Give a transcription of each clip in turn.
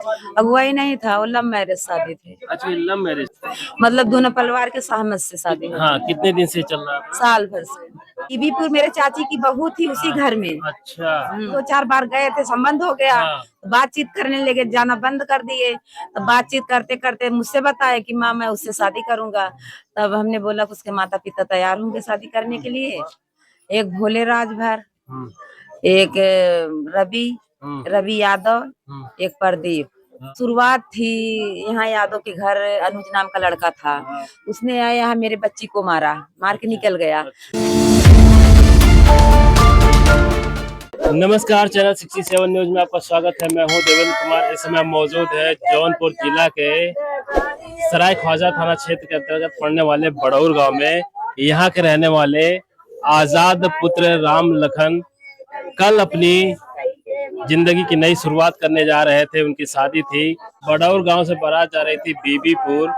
अगुवाई नहीं था, वो लव मैरिज शादी थी। अच्छा, ये लव मैरिज। मतलब दोनों परिवार के सहमत से शादी हुई। हाँ, कितने दिन से चल रहा था? साल भर से। बीबीपुर मेरे चाची की बहू थी, उसी घर में। अच्छा। 2-4 बार गए थे, संबंध हो गया। हाँ। बातचीत करने लगे, जाना बंद कर दिए। तो बातचीत करते करते मुझसे बताए कि माँ मैं उससे शादी करूंगा। तब हमने बोला कि उसके माता पिता तैयार होंगे शादी करने के लिए। एक भोले राजभर, एक रवि रवि यादव, एक प्रदीप। शुरुआत थी यहाँ यादव के घर, अनुज नाम का लड़का था। उसने आया यहाँ मेरे बच्ची को मार के निकल गया। नमस्कार, चैनल 67 न्यूज में आपका स्वागत है। मैं हूं देवेंद्र कुमार। इस समय मौजूद है जौनपुर जिला के सराय ख्वाजा थाना क्षेत्र के अंतर्गत पड़ने वाले बड़ौर गांव में। यहाँ के रहने वाले आजाद पुत्र राम लखन कल अपनी जिंदगी की नई शुरुआत करने जा रहे थे। उनकी शादी थी। बड़ौर गांव से बारात जा रही थी बीबीपुर,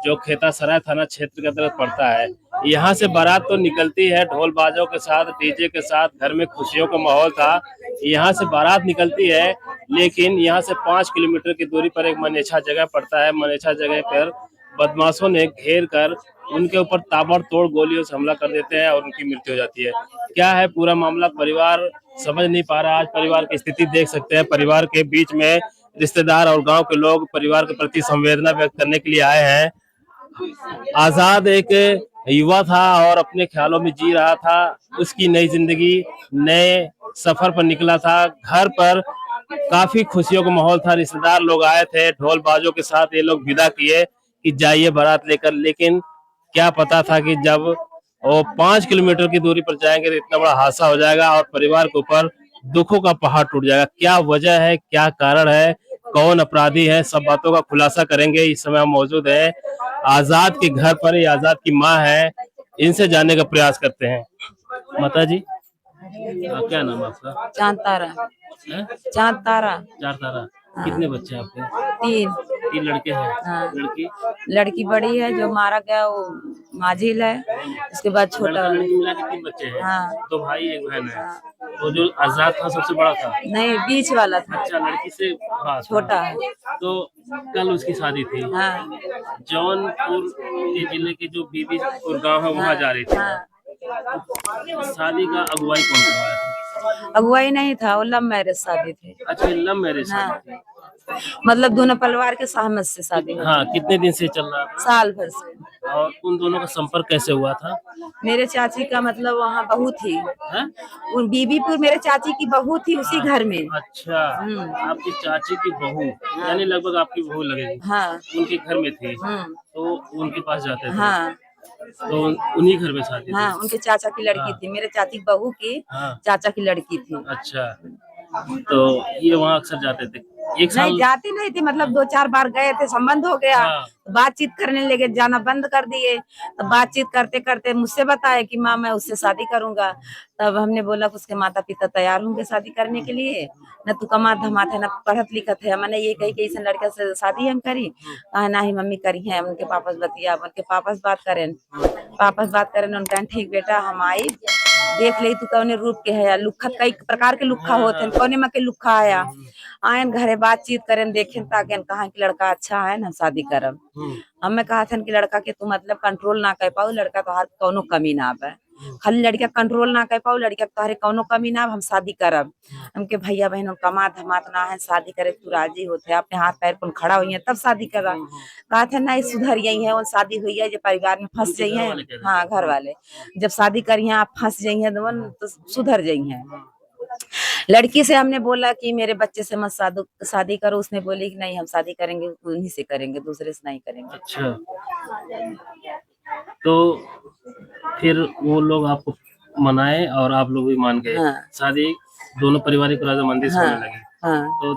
जो खेतासराय थाना क्षेत्र के अंतर्गत पड़ता है। यहाँ से बारात तो निकलती है ढोल बाजों के साथ, डीजे के साथ। घर में खुशियों का माहौल था। यहाँ से बारात निकलती है, लेकिन यहाँ से 5 किलोमीटर की दूरी पर एक मनेछा जगह पड़ता है। मनेछा जगह पर बदमाशों ने घेर कर उनके ऊपर ताबड़तोड़ गोलियों से हमला कर देते हैं और उनकी मृत्यु हो जाती है। क्या है पूरा मामला, परिवार समझ नहीं पा रहा। आज परिवार की स्थिति देख सकते हैं। परिवार के बीच में रिश्तेदार और गांव के लोग परिवार के प्रति संवेदना व्यक्त करने के लिए आए हैं। आजाद एक युवा था और अपने ख्यालों में जी रहा था। उसकी नई जिंदगी नए सफर पर निकला था। घर पर काफी खुशियों का माहौल था। रिश्तेदार लोग आए थे, ढोल बाजों के साथ ये लोग विदा किए कि जाइए बारात लेकर। लेकिन क्या पता था कि जब वो 5 किलोमीटर की दूरी पर जाएंगे तो इतना बड़ा हादसा हो जाएगा और परिवार के ऊपर दुखों का पहाड़ टूट जाएगा। क्या वजह है, क्या कारण है, कौन अपराधी है, सब बातों का खुलासा करेंगे। इस समय हम मौजूद है आजाद के घर पर। ये आजाद की माँ है, इनसे जानने का प्रयास करते हैं। माता जी, क्या नाम है आपका? चांद तारा। चांद तारा। चार तारा। हाँ। कितने बच्चे हैं आपके? 3। 3 लड़के हैं। हाँ। लड़की? लड़की बड़ी है, जो मारा गया वो माजिल है। उसके बाद छोटा लड़की मिला के 3 बच्चे हैं। हाँ। 2 भाई 1 बहन है। हाँ। तो जो आजाद था सबसे बड़ा था? नहीं, बीच वाला था। अच्छा, लड़की से हाँ छोटा है। तो कल उसकी शादी थी। हाँ। जौनपुर के जिले के जो बीबीपुर गांव है वहाँ जा रही थी। हाँ। शादी का अगुवाई कौन करवाया था? अगुवाई नहीं था, वो लव मैरिज शादी थी। अच्छा, ये लव मैरिज शादी थी। मतलब दोनों परिवार के सहमत से शादी हुई। हाँ, कितने दिन से चल रहा था? साल भर से। और उन दोनों का संपर्क कैसे हुआ था? मेरे चाची का मतलब वहाँ बहू थी। है? उन बीबीपुर मेरे चाची की बहू थी, उसी घर में। अच्छा, आपकी चाची की बहू, यानी लगभग आपकी बहू लगेगी। हाँ। उनके घर में थी तो उनके पास जाते थे। हाँ। तो उन्हीं घर में शादी थी। हाँ, उनके चाचा की लड़की थी, मेरे चाची की बहू की चाचा की लड़की थी। अच्छा, तो ये वहाँ अक्सर जाते थे। एक साल नहीं, जाती नहीं थी, मतलब 2-4 बार गए थे, संबंध हो गया। बातचीत करने लगे, जाना बंद कर दिए। तो बातचीत करते करते मुझसे बताए कि माँ मैं उससे शादी करूंगा। तब हमने बोला कि उसके माता पिता तैयार होंगे शादी करने के लिए। न तू कमात धमात है, न पढ़त लिखत है। मैंने ये कही कि इस लड़के से शादी हम करी। कहा ना ही मम्मी करी है। उनके पापा से बतिया, उनके पापा से बात करें। उनका ठीक बेटा हम आई देख ले तू कौने रूप के है। लुखत कई प्रकार के लुखा होते हैं, कौने में के लुखा आया। आयन घरे बातचीत करें, देखें ताकि कहा कि लड़का अच्छा है ना शादी करब। हमें कहा था कि लड़का के तू मतलब कंट्रोल ना कर पाऊ, लड़का तो हाथ कौनो कमी ना आवे। खाली लड़का कंट्रोल ना कर पाऊ, लड़का तोहरे कौनो कमी ना, हम शादी करब। हमके भैया बहनों कमा धमात ना है, शादी करे तू राजी होते अपने हाथ पैर पर खड़ा हुई है तब शादी करा। कहा था नहीं सुधर यही है, वो शादी हुई है जो परिवार में फंस जाई है। हाँ, घर वाले जब शादी करी है आप फंस जाई है तो सुधर जाई है। लड़की से हमने बोला कि मेरे बच्चे से मत शादी करो। उसने बोली कि नहीं हम शादी करेंगे उन्हीं से करेंगे, दूसरे से नहीं करेंगे। अच्छा, तो फिर वो लोग आपको मनाए और आप लोग भी मान गए। हाँ। शादी दोनों पारिवारिक रजामंदी से होने लगी। हाँ। तो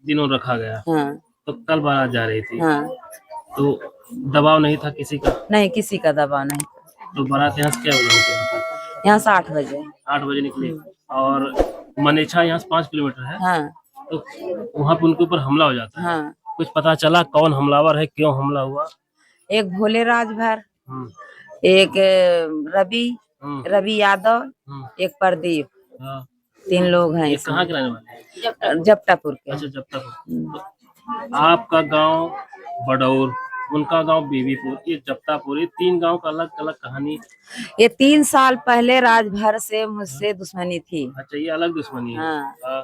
दिनों रखा गया। हाँ। तो कल बारात जा रही थी। हाँ। तो दबाव नहीं था किसी का? नहीं, किसी का दबाव नहीं। तो बारात यहाँ से क्या बजे निकली? यहाँ से 8 बजे। 8 बजे निकली। और मनेछा यहाँ से 5 किलोमीटर है। हाँ। तो वहाँ पे उनके ऊपर हमला हो जाता है। हाँ। कुछ पता चला कौन हमलावर है, क्यों हमला हुआ? एक भोले राजभर, एक रवि यादव, एक प्रदीप। 3 लोग हैं। ये कहाँ के रहने वाले हैं? जपटापुर के। अच्छा, जपटापुर। आपका गांव बडौर, उनका गांव बीबीपुर, ये जप्तापुर, ये 3 गांव का अलग अलग कहानी। ये 3 साल पहले राजभर से मुझसे दुश्मनी थी। अच्छा, ये अलग दुश्मनी है। हाँ, हाँ,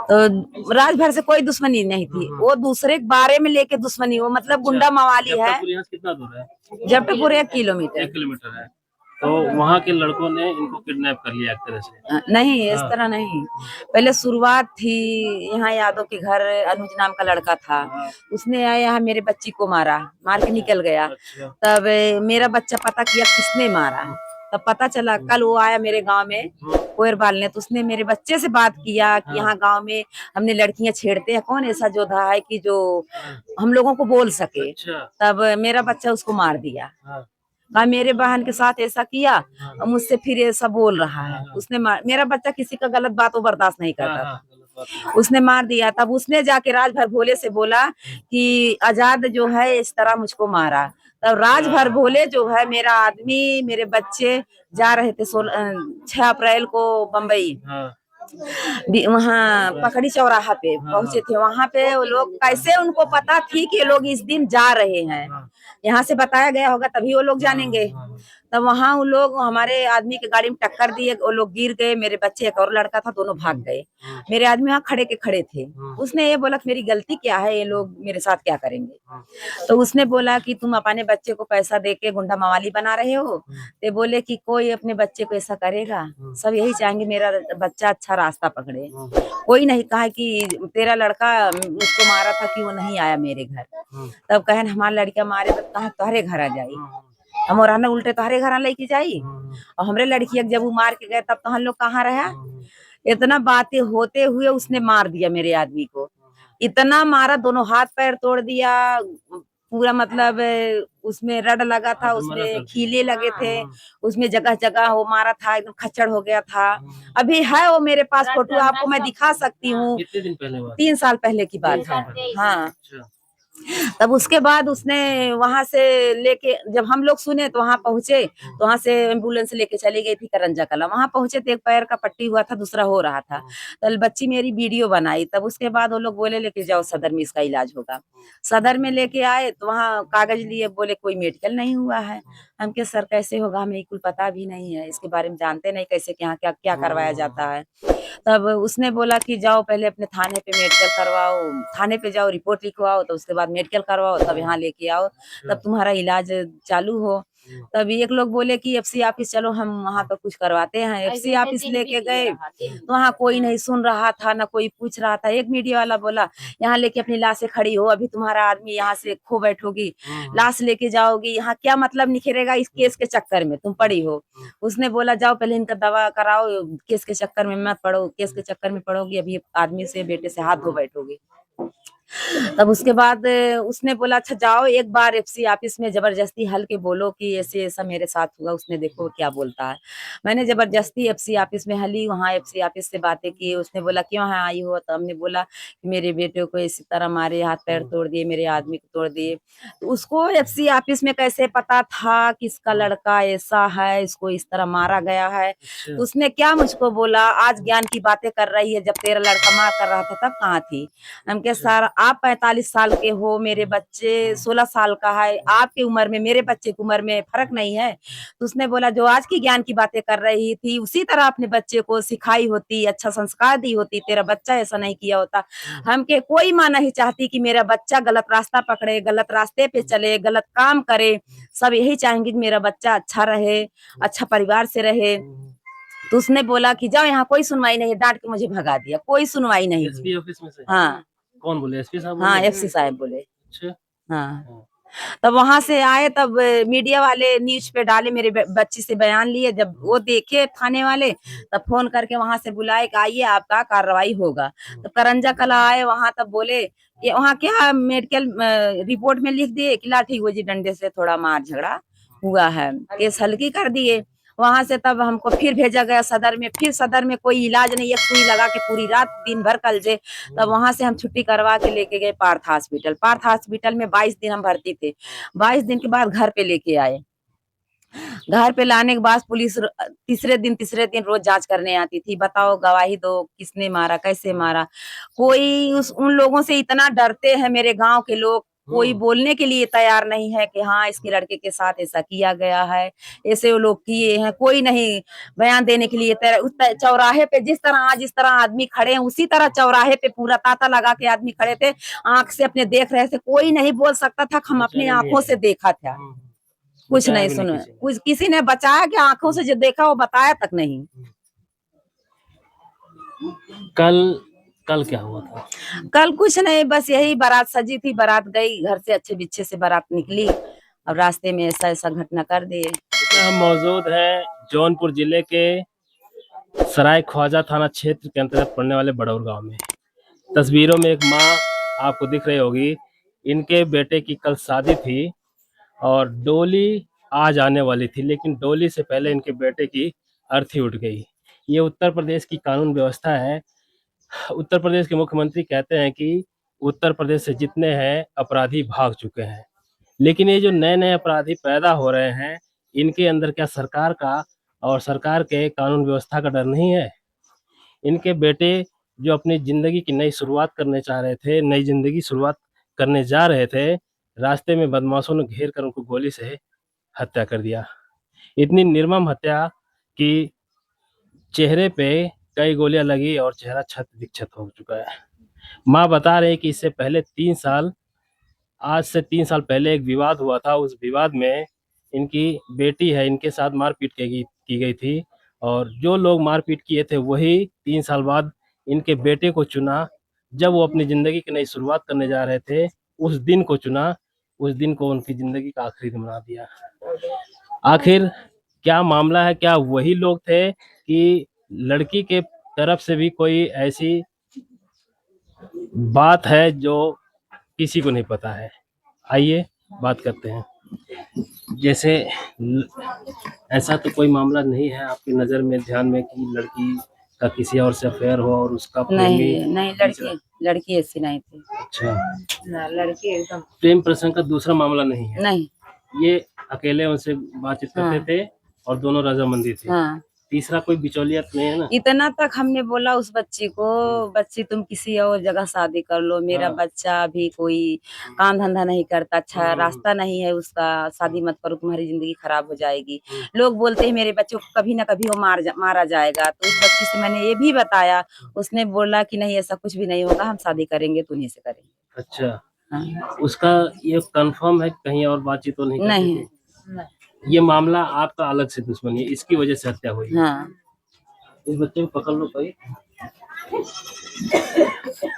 तो राजभर से कोई दुश्मनी नहीं थी, वो दूसरे के बारे में लेके दुश्मनी, वो मतलब गुंडा मवाली है। जप्तापुर यहाँ से कितना दूर है? जबलपुर 1 किलोमीटर। 1 किलोमीटर है। तो वहाँ के लड़कों ने इनको किडनैप कर लिया एक तरह से। नहीं, इस तरह नहीं। पहले शुरुआत थी, यहाँ यादव के घर अनुज नाम का लड़का था, उसने आया यहाँ मेरे बच्ची को मार के निकल गया। अच्छा। तब मेरा बच्चा पता किया किसने मारा, तब पता चला। कल वो आया मेरे गांव में कोयरबाल ने, तो उसने मेरे बच्चे से बात किया कि यहाँ गांव में हमने लड़कियां छेड़ते हैं, कौन ऐसा योद्धा है कि जो हम लोगों को बोल सके। अच्छा। तब मेरा बच्चा उसको मार दिया। हाँ, कहा मेरे बहन के साथ ऐसा किया और मुझसे फिर ऐसा बोल रहा है। उसने मेरा बच्चा किसी का गलत बात वो बर्दाश्त नहीं करता था। गलत बात है। उसने मार दिया। तब उसने जाके राजभर भोले से बोला कि आजाद जो है इस तरह मुझको मारा। तब राजभर भोले जो है मेरा आदमी, मेरे बच्चे जा रहे थे 6 अप्रैल को बम्बई, हाँ, वहाँ पकड़ी चौराहा पे पहुंचे थे। वहां पे वो लोग कैसे, उनको पता थी कि ये लोग इस दिन जा रहे हैं, यहाँ से बताया गया होगा तभी वो लोग जानेंगे। तब वहां वो लोग हमारे आदमी के गाड़ी में टक्कर दिए, वो लोग गिर गए। मेरे बच्चे एक और लड़का था, दोनों भाग गए। मेरे आदमी वहाँ खड़े के खड़े थे। उसने ये बोला कि मेरी गलती क्या है, ये लोग मेरे साथ क्या करेंगे। तो उसने बोला कि तुम अपने बच्चे को पैसा दे के गुंडा मवाली बना रहे हो। तो बोले कि कोई अपने बच्चे को ऐसा करेगा, सब यही चाहेंगे मेरा बच्चा अच्छा रास्ता पकड़े। कोई नहीं कहा कि तेरा लड़का मुझको मारा था कि वो नहीं आया मेरे घर। तब कहे हमारा लड़का मारे, तब कहा तुम्हारे घर आ जाई, हम और उल्टे तुम्हारे घर लेके जाई। और हमरे लड़की जब वो मार के गए तब तो हम लोग कहाँ रहा। इतना बातें होते हुए उसने मार दिया मेरे आदमी को, इतना मारा, दोनों हाथ पैर तोड़ दिया पूरा। मतलब उसमें रड लगा था, उसमें खीले लगे थे, उसमें जगह जगह वो मारा था, एकदम खच्चड़ हो गया था। अभी है वो मेरे पास फोटो, आपको मैं दिखा सकती हूँ। कितने दिन पहले हुआ? 3 साल पहले की बात है। हाँ, अच्छा। तब उसके बाद उसने वहां से लेके, जब हम लोग सुने तो वहां पहुंचे, तो वहां से एम्बुलेंस लेके चली गई थी करंजा कला। वहां पहुंचे तो एक पैर का पट्टी हुआ था, दूसरा हो रहा था। तो बच्ची मेरी वीडियो बनाई। तब उसके बाद वो लोग बोले लेके जाओ सदर में, इसका इलाज होगा। सदर में लेके आए तो वहाँ कागज लिए, बोले कोई मेडिकल नहीं हुआ है। हम के सर कैसे होगा, हमें कुल पता भी नहीं है, इसके बारे में जानते नहीं कैसे क्या क्या क्या करवाया जाता है। तब उसने बोला कि जाओ पहले अपने थाने पे मेडिकल करवाओ, थाने पे जाओ रिपोर्ट लिखवाओ, तो उसके बाद मेडिकल करवाओ, तब यहाँ लेके आओ, तब तुम्हारा इलाज चालू हो। तब एक लोग बोले कि एफसी ऑफिस चलो, हम वहाँ पर कुछ करवाते हैं। एफसी ऑफिस लेके गए तो वहाँ कोई नहीं सुन रहा था, ना कोई पूछ रहा था। एक मीडिया वाला बोला यहाँ लेके अपनी लाशें खड़ी हो, अभी तुम्हारा आदमी यहाँ से खो बैठोगी, लाश लेके जाओगी, यहाँ क्या मतलब निखरेगा इस केस के चक्कर में तुम पड़ी हो। उसने बोला जाओ पहले इनका दवा कराओ, केस के चक्कर में मत पड़ो, केस के चक्कर में पड़ोगी अभी आदमी से बेटे से हाथ धो बैठोगी। तब उसके बाद उसने बोला अच्छा जाओ एक बार एफसी ऑफिस में जबरदस्ती हल के बोलो कि ऐसे ऐसा मेरे साथ हुआ। उसने देखो क्या बोलता है। मैंने जबरदस्ती एफसी ऑफिस में हली, वहाँ एफसी ऑफिस से बातें की। उसने बोला क्यों यहाँ आई हो, तो हमने बोला कि मेरे बेटे को इसी तरह मारे, हाथ पैर तोड़ दिए, मेरे आदमी को तोड़ दिए। तो उसको एफसी ऑफिस में कैसे पता था कि इसका लड़का ऐसा है, इसको इस तरह मारा गया है। तो उसने क्या मुझको बोला, आज ज्ञान की बातें कर रही है, जब तेरा लड़का मार कर रहा था तब कहाँ थी। हम के सर आप 45 साल के हो, मेरे बच्चे 16 साल का है, आपकी उम्र में मेरे बच्चे की उम्र में फर्क नहीं है। तो उसने बोला जो आज की ज्ञान की बातें कर रही थी उसी तरह अपने बच्चे को सिखाई होती, अच्छा संस्कार दी होती, तेरा बच्चा ऐसा नहीं किया होता। हम के कोई माँ नहीं चाहती कि मेरा बच्चा गलत रास्ता पकड़े, गलत रास्ते पे चले, गलत काम करे। सब यही चाहेंगे कि मेरा बच्चा अच्छा रहे, अच्छा परिवार से रहे। तो उसने बोला कि जाओ, यहाँ कोई सुनवाई नहीं है, डांट के मुझे भगा दिया, कोई सुनवाई नहीं हुई। एसपी ऑफिस में से? हाँ कौन बोले, एसपी साहब हाँ, बोले? एफसी साहब बोले। अच्छा। हाँ, तब वहां से आए, तब मीडिया वाले न्यूज पे डाले, मेरे बच्ची से बयान लिए। जब वो देखे थाने वाले तब फोन करके वहां से बुलाए कि आइए आपका कार्रवाई होगा। तब करंजा कला आए वहां, तब बोले कि वहाँ क्या मेडिकल रिपोर्ट में लिख दिए कि लाठी गोजी डंडे से थोड़ा मार झगड़ा हुआ है, केस हल्की कर दिए। वहां से तब हमको फिर भेजा गया सदर में। फिर सदर में कोई इलाज नहीं, एक सुई लगा के पूरी रात दिन भर कल जे। तब वहां से हम छुट्टी करवा के लेके गए पार्थ हॉस्पिटल। पार्थ हॉस्पिटल में 22 दिन हम भर्ती थे। 22 दिन के बाद घर पे लेके आए। घर पे लाने के बाद पुलिस तीसरे दिन रोज जांच करने आती थी। बताओ गवाही दो, किसने मारा, कैसे मारा। कोई उन लोगों से इतना डरते हैं मेरे गांव के लोग, कोई बोलने के लिए तैयार नहीं है कि हाँ इसके लड़के के साथ ऐसा किया गया है, ऐसे वो लोग किए हैं। कोई नहीं बयान देने के लिए तैयार। चौराहे पे जिस तरह आदमी खड़े हैं उसी तरह चौराहे पे पूरा तांता लगा के आदमी खड़े थे, आंख से अपने देख रहे थे। कोई नहीं बोल सकता था, हम अपनी बेचारे नहीं आंखों आए। से देखा था। कुछ बचाया नहीं भी नहीं सुना, किसी ने। कुछ किसी ने बचाया कि आंखों से जो देखा वो बताया तक नहीं। कल कल क्या हुआ था? कल कुछ नहीं, बस यही बारात सजी थी, बारात गई घर से, अच्छे बिच्छे से बारात निकली। अब रास्ते में ऐसा ऐसा घटना कर दिए। इसमें हम मौजूद हैं जौनपुर जिले के सराय ख्वाजा थाना क्षेत्र के अंतर्गत पड़ने वाले बड़ौर गांव में। तस्वीरों में एक माँ आपको दिख रही होगी, इनके बेटे की कल शादी थी और डोली आज आने वाली थी, लेकिन डोली से पहले इनके बेटे की अर्थी उठ गई। ये उत्तर प्रदेश की कानून व्यवस्था है। उत्तर प्रदेश के मुख्यमंत्री कहते हैं कि उत्तर प्रदेश से जितने हैं अपराधी भाग चुके हैं, लेकिन ये जो नए नए अपराधी पैदा हो रहे हैं, इनके अंदर क्या सरकार का और सरकार के कानून व्यवस्था का डर नहीं है? इनके बेटे जो अपनी जिंदगी की नई शुरुआत करने चाह रहे थे, नई जिंदगी शुरुआत करने जा रहे थे, रास्ते में बदमाशों ने घेर कर उनको गोली से हत्या कर दिया। इतनी निर्मम हत्या कि चेहरे पे कई गोलियां लगी और चेहरा क्षत विक्षत हो चुका है। माँ बता रहे कि इससे पहले 3 साल, आज से 3 साल पहले एक विवाद हुआ था। उस विवाद में इनकी बेटी है, इनके साथ मारपीट की गई थी और जो लोग मारपीट किए थे वही 3 साल बाद इनके बेटे को चुना। जब वो अपनी जिंदगी की नई शुरुआत करने जा रहे थे, उस दिन को चुना, उस दिन को उनकी जिंदगी का आखिरी दिन बना दिया। आखिर क्या मामला है? क्या वही लोग थे कि लड़की के तरफ से भी कोई ऐसी बात है जो किसी को नहीं पता है? आइए बात करते हैं। जैसे ऐसा तो कोई मामला नहीं है आपकी नज़र में, ध्यान में, कि लड़की का किसी और से अफेयर हो और उसका प्रेमी? नहीं नहीं, लड़की ऐसी नहीं थी। अच्छा, ना, लड़की एकदम प्रेम प्रसंग का दूसरा मामला नहीं है? नहीं। ये अकेले उनसे बातचीत करते हाँ। थे और दोनों रजामंदी थे। हाँ, तीसरा कोई बिचौलियत नहीं है ना? इतना तक हमने बोला उस बच्ची को, बच्ची तुम किसी और जगह शादी कर लो, मेरा हाँ। बच्चा भी कोई काम धंधा नहीं करता, अच्छा रास्ता नहीं है उसका, शादी मत करो, तुम्हारी जिंदगी खराब हो जाएगी। लोग बोलते हैं मेरे बच्चों को कभी ना कभी वो मारा जाएगा। तो उस बच्ची से मैंने ये भी बताया, उसने बोला कि नहीं ऐसा कुछ भी नहीं होगा, हम शादी करेंगे तो उन्हीं से करेंगे। अच्छा, हाँ। उसका ये कंफर्म है कि कहीं और बातचीत तो नहीं करती नहीं। थी? ये मामला आपका अलग से दुश्मनी है, इसकी वजह से हत्या हुई है। हाँ। इस बच्चे को पकड़ लो कोई।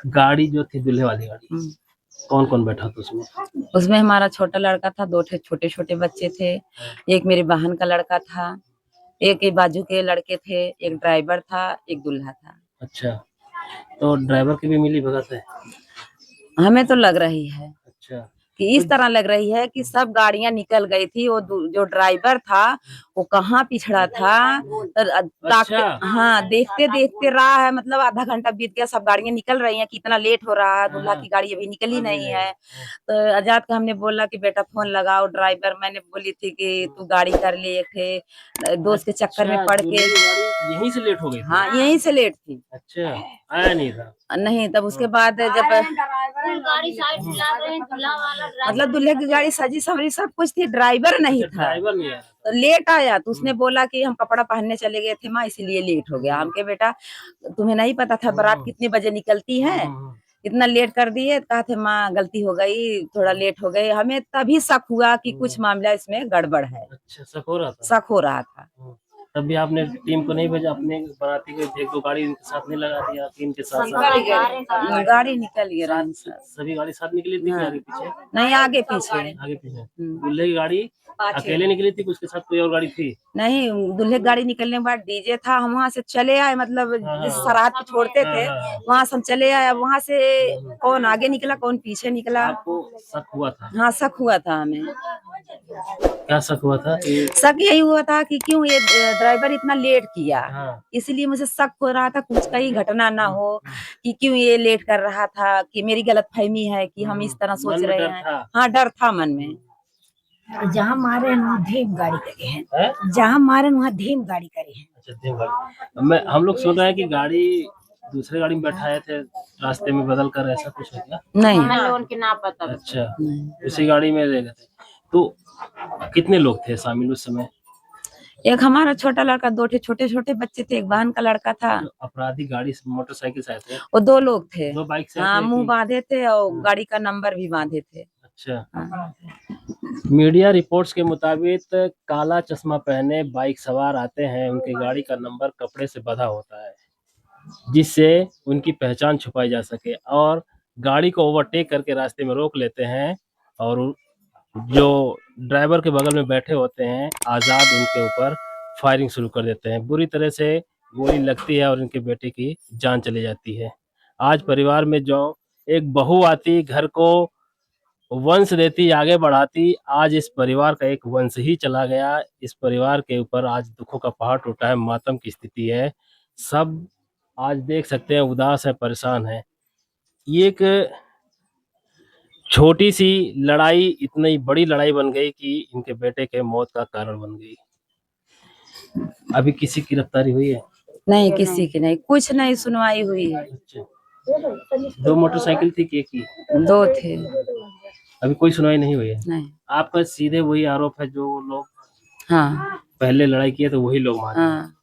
गाड़ी जो थी, दूल्हे वाली गाड़ी, कौन कौन बैठा था उसमें? उसमें हमारा छोटा लड़का था, 2 छोटे छोटे बच्चे थे, एक मेरी बहन का लड़का था, एक बाजू के लड़के थे, एक ड्राइवर था, एक दूल्हा था। अच्छा, तो ड्राइवर की भी मिली भगत है? हमें तो लग रही है अच्छा, कि इस तरह लग रही है कि सब गाड़ियां निकल गई थी, वो जो ड्राइवर था वो कहाँ पिछड़ा था। अच्छा। हाँ, देखते देखते रहा है, मतलब आधा घंटा बीत गया, सब गाड़ियां निकल रही हैं, कितना लेट हो रहा है, दूल्हा की गाड़ी अभी निकली नहीं है। तो आजाद का हमने बोला कि बेटा फोन लगाओ ड्राइवर, मैंने बोली थी कि तू गाड़ी कर ले, एक थे दोस्त के चक्कर में पड़ के। यहीं से लेट हो गई थी? हाँ, यहीं से लेट थी। अच्छा, आया नहीं था? नहीं, तब उसके बाद जब गाड़ी साइड चला रहे हैं, दूल्हा वाला मतलब दूल्हे की गाड़ी सजी सवरी सब कुछ थी, ड्राइवर नहीं था। ड्राइवर नहीं आया? तो लेट आया तो उसने बोला कि हम कपड़ा पहनने चले गए थे माँ, इसीलिए लेट हो गया। हमके बेटा तुम्हें नहीं पता था बारात कितने बजे निकलती है, इतना लेट कर दिए। कहा थे माँ गलती हो गई, थोड़ा लेट हो गए। हमें तभी शक हुआ कि कुछ मामला इसमें गड़बड़ है। अच्छा, शक हो रहा था? शक हो रहा था। तब भी आपने टीम को नहीं भेजा, अपने बाराती को 1-2 गाड़ी इनके साथ नहीं लगा दिया? टीम के साथ गाड़ी निकल गई आराम से। सभी गाड़ी साथ निकली थी? हाँ। आगे पीछे? नहीं, आगे पीछे। आगे पीछे। दूल्हे की गाड़ी अकेले निकली थी, उसके साथ कोई और गाड़ी थी? नहीं, दूल्हे की गाड़ी निकलने के बाद डीजे था, हम वहाँ से चले आए, मतलब जिस सराहत पे छोड़ते थे वहाँ से हम चले आए। वहाँ से कौन आगे निकला कौन पीछे निकला, आपको शक हुआ था? हाँ शक हुआ था हमें। क्या शक हुआ था? शक यही हुआ था कि क्यों ये ड्राइवर इतना लेट किया। हाँ। इसलिए मुझे शक हो रहा था कुछ कहीं घटना ना हो, कि क्यों ये लेट कर रहा था, कि मेरी गलतफहमी है कि हम इस तरह सोच मन में रहे डर हैं। था? हाँ, डर था मन में। जहाँ मारे हैं वहाँ धीम गाड़ी करे हैं, है? जहाँ मारे हैं वहाँ धीम गाड़ी करे हैं। अच्छा धीम गाड़ी। मैं हम लोग सुन रहे हैं कि गाड़ी दूसरे गाड़ी में बैठाए थे, रास्ते में बदल कर, ऐसा कुछ है क्या? नहीं हमें लोगों की ना पता। अच्छा, उसी गाड़ी में ले गए थे। तो कितने लोग थे शामिल उस समय? एक हमारा छोटा लड़का, 2 छोटे छोटे बच्चे थे, एक बहन का लड़का था। जो अपराधी गाड़ी से मोटरसाइकिल से आए थे? वो 2 लोग थे। 2 बाइक से आए हाँ, थे मुंह कि? बांधे थे और गाड़ी का नंबर भी बांधे थे। अच्छा। हाँ। मीडिया रिपोर्ट्स के मुताबिक काला चश्मा पहने बाइक सवार आते हैं, उनकी गाड़ी का नंबर कपड़े से बंधा होता है जिससे उनकी पहचान छुपाई जा सके, और गाड़ी को ओवरटेक करके रास्ते में रोक लेते हैं और जो ड्राइवर के बगल में बैठे होते हैं आज़ाद, उनके ऊपर फायरिंग शुरू कर देते हैं। बुरी तरह से गोली लगती है और इनके बेटे की जान चली जाती है। आज परिवार में जो एक बहू आती, घर को वंश देती, आगे बढ़ाती, आज इस परिवार का एक वंश ही चला गया। इस परिवार के ऊपर आज दुखों का पहाड़ टूटा है, मातम की स्थिति है। सब आज देख सकते हैं उदास है, परेशान है। ये एक छोटी सी लड़ाई इतनी बड़ी लड़ाई बन गई कि इनके बेटे के मौत का कारण बन गई। अभी किसी की गिरफ्तारी हुई है? नहीं, किसी की नहीं, कुछ नहीं सुनवाई हुई है। अच्छा। 2 मोटरसाइकिल थी कि एक ही? 2 थे। अभी कोई सुनवाई नहीं हुई है? नहीं। आपका सीधे वही आरोप है, जो लोग हाँ पहले लड़ाई किए तो वही लोग मारे? हाँ,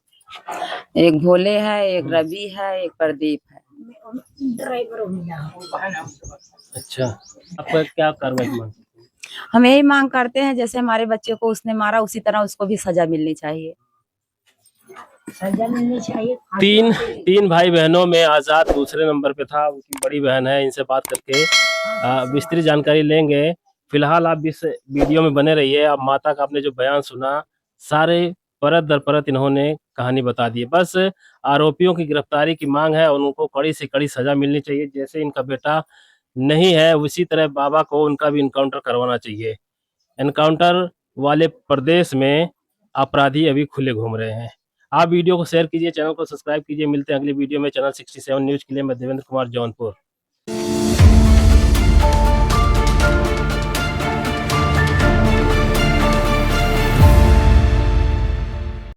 एक भोले है, एक रवि है, एक प्रदीप है। अच्छा, आपका क्या कार्रवाई की मांग? हम यही मांग करते हैं, जैसे हमारे बच्चे को उसने मारा उसी तरह उसको भी सजा मिलनी चाहिए। सजा मिलनी चाहिए। तीन भाई बहनों में आज़ाद दूसरे नंबर पे था, उनकी बड़ी बहन है। इनसे बात करके विस्तृत जानकारी लेंगे। फिलहाल आप इस वीडियो में बने रहिए। आप माता का आपने जो बयान सुना, सारे परत दर परत इन्होंने कहानी बता दी। बस आरोपियों की गिरफ्तारी की मांग है और उनको कड़ी से कड़ी सजा मिलनी चाहिए। जैसे इनका बेटा नहीं है, उसी तरह बाबा को उनका भी इनकाउंटर करवाना चाहिए। एनकाउंटर वाले प्रदेश में अपराधी अभी खुले घूम रहे हैं। आप वीडियो को शेयर कीजिए, चैनल को सब्सक्राइब कीजिए। मिलते हैं अगली वीडियो में। चैनल 67 न्यूज़ के लिए मैं देवेंद्र कुमार, जौनपुर।